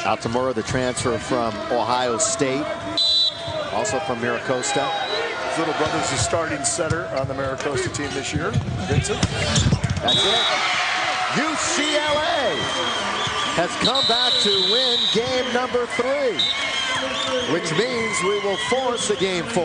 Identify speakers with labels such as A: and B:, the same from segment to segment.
A: Altamura, the transfer from Ohio State, also from Maricosta.
B: His little brother's the starting setter on the Maricosta team this year. Vincent.
A: That's it. UCLA has come back to win game number 3, which means we will force a game 4.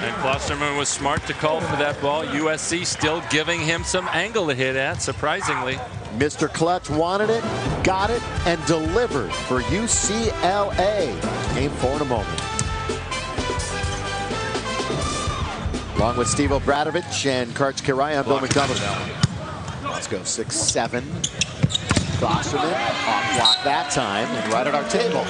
C: And Klosterman was smart to call for that ball. USC still giving him some angle to hit at, surprisingly.
A: Mr. Clutch wanted it, got it, and delivered for UCLA. Game 4 in a moment. Along with Steve Obradovich and Karch Kirai, I'm Bill McDonald. Let's go 6-7. Klosterman off block that time and right at our table.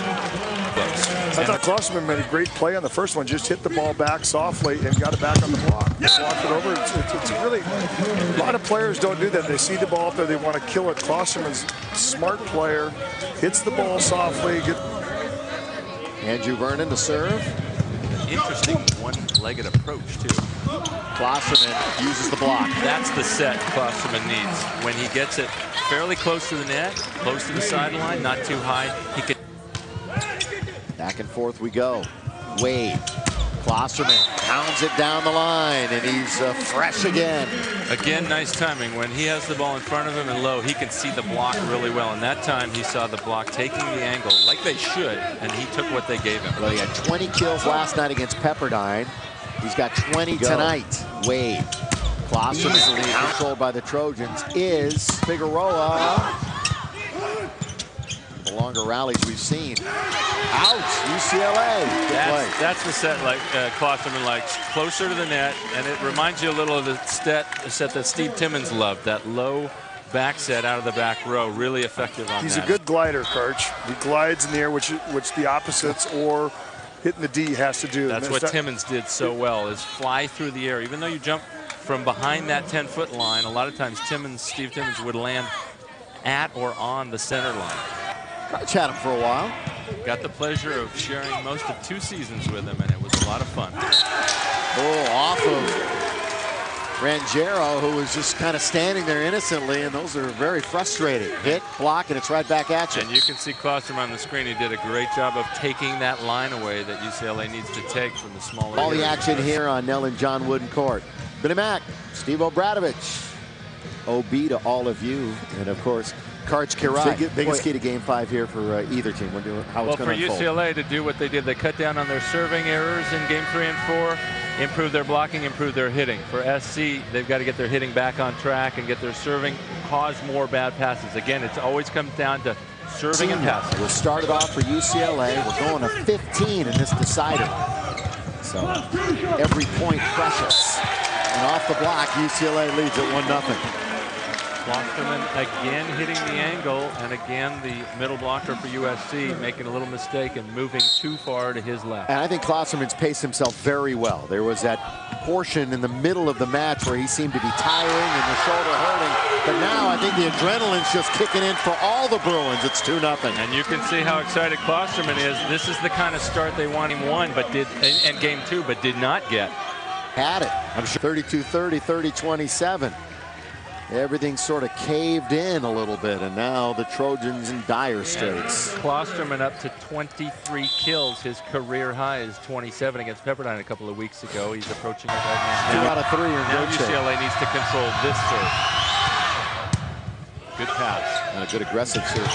B: I thought Klosterman made a great play on the first one. Just hit the ball back softly and got it back on the block. Blocked it over. It's really, a lot of players don't do that. They see the ball up there, they want to kill it. Klosterman's a smart player, hits the ball softly.
A: Andrew Vernon to serve.
C: Interesting one-legged approach, too.
A: Klosterman uses the block.
C: That's the set Klosterman needs. When he gets it fairly close to the net, close to the sideline, not too high, he can.
A: Back and forth we go. Wade. Klosterman pounds it down the line, and he's fresh again.
C: Again, nice timing. When he has the ball in front of him and low, he can see the block really well. And that time he saw the block taking the angle like they should, and he took what they gave him.
A: Well, he had 20 kills last night against Pepperdine. He's got 20 tonight. Wade. Klosterman, controlled by the Trojans, is Figueroa. The longer rallies we've seen. Out, UCLA.
C: That's the set like Klosterman likes, closer to the net, and it reminds you a little of the set that Steve Timmons loved, that low back set out of the back row, really effective on
B: He's
C: that.
B: a good glider, Karch. He glides in the air, which the opposites or hitting the D has to do.
C: That's what Timmons did so well, is fly through the air. Even though you jump from behind that 10-foot line, a lot of times Steve Timmons would land at or on the center line.
A: Karch had him for a while.
C: Got the pleasure of sharing most of 2 seasons with him, and it was a lot of fun.
A: Oh, off of Rangero, who was just kind of standing there innocently, and those are very frustrating. Hit, block, and it's right back at you.
C: And you can see Klosterman on the screen. He did a great job of taking that line away that UCLA needs to take from the smaller.
A: All the action here on Nell and John Wooden Court. Billy Mack, Steve Obradovich, OB to all of you, and of course, Karch Kirai. Biggest key to game 5 here for either team. How it's going to unfold.
C: For UCLA to do what they did, they cut down on their serving errors in game 3 and 4, improve their blocking, improve their hitting. For SC, they've got to get their hitting back on track and get their serving, cause more bad passes. Again, it always comes down to serving and passing.
A: We'll start it off for UCLA. We're going to 15 in this decider. So every point precious. And off the block, UCLA leads at 1-0.
C: Klosterman again hitting the angle, and again the middle blocker for USC making a little mistake and moving too far to his left.
A: And I think Klosterman's paced himself very well. There was that portion in the middle of the match where he seemed to be tiring and the shoulder hurting. But now I think the adrenaline's just kicking in for all the Bruins. It's 2-0.
C: And you can see how excited Klosterman is. This is the kind of start they want him in game 2, but did not get.
A: Had it. I'm sure 32-30, 30-27. Everything sort of caved in a little bit, and now the Trojans in dire straits.
C: Klosterman up to 23 kills. His career high is 27 against Pepperdine a couple of weeks ago. He's approaching it right now.
A: 2 out of 3 are in
C: now
A: good shape.
C: UCLA needs to control this serve. Good pass.
A: And a good aggressive serve.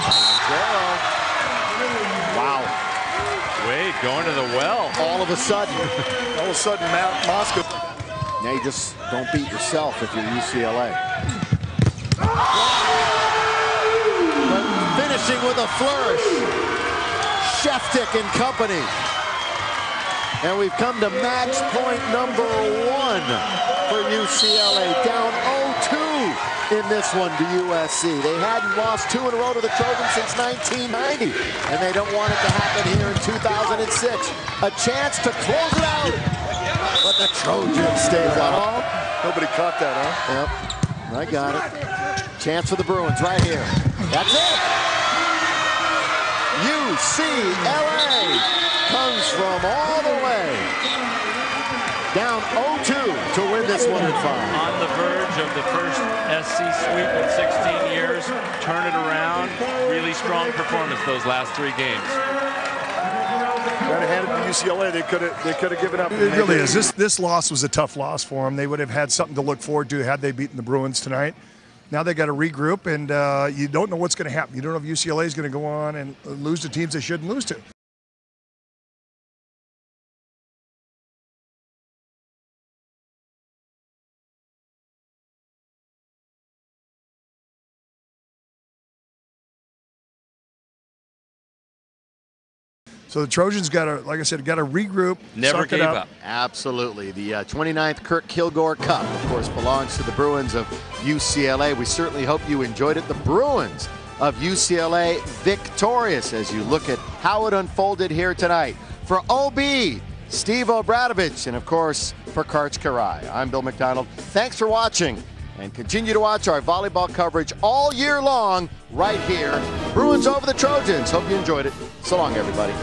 A: Wow.
C: Wade going to the well.
A: All of a sudden,
B: Moscow.
A: Now you just don't beat yourself if you're UCLA. But finishing with a flourish. Sheftick and company. And we've come to match point number 1 for UCLA. Down 0-2 in this one to USC. They hadn't lost 2 in a row to the Trojans since 1990. And they don't want it to happen here in 2006. A chance to close it out. But the Trojans stay on.
B: Nobody caught that, huh?
A: Yep, I got it. Chance for the Bruins right here. That's it. UCLA comes from all the way down 0-2 to win this one in 5.
C: On the verge of the first SC sweep in 16 years. Turn it around. Really strong performance those last 3 games.
B: Got to hand it to UCLA. They could have given up. It really is. This loss was a tough loss for them. They would have had something to look forward to had they beaten the Bruins tonight. Now they got to regroup, and you don't know what's going to happen. You don't know if UCLA is going to go on and lose to teams they shouldn't lose to. So the Trojans got to, like I said, got to regroup.
C: Never gave up.
A: Absolutely. The 29th Kirk Kilgore Cup, of course, belongs to the Bruins of UCLA. We certainly hope you enjoyed it. The Bruins of UCLA victorious as you look at how it unfolded here tonight. For OB, Steve Obradovich, and of course, for Karch Karai, I'm Bill McDonald. Thanks for watching, and continue to watch our volleyball coverage all year long right here. Bruins over the Trojans. Hope you enjoyed it. So long, everybody.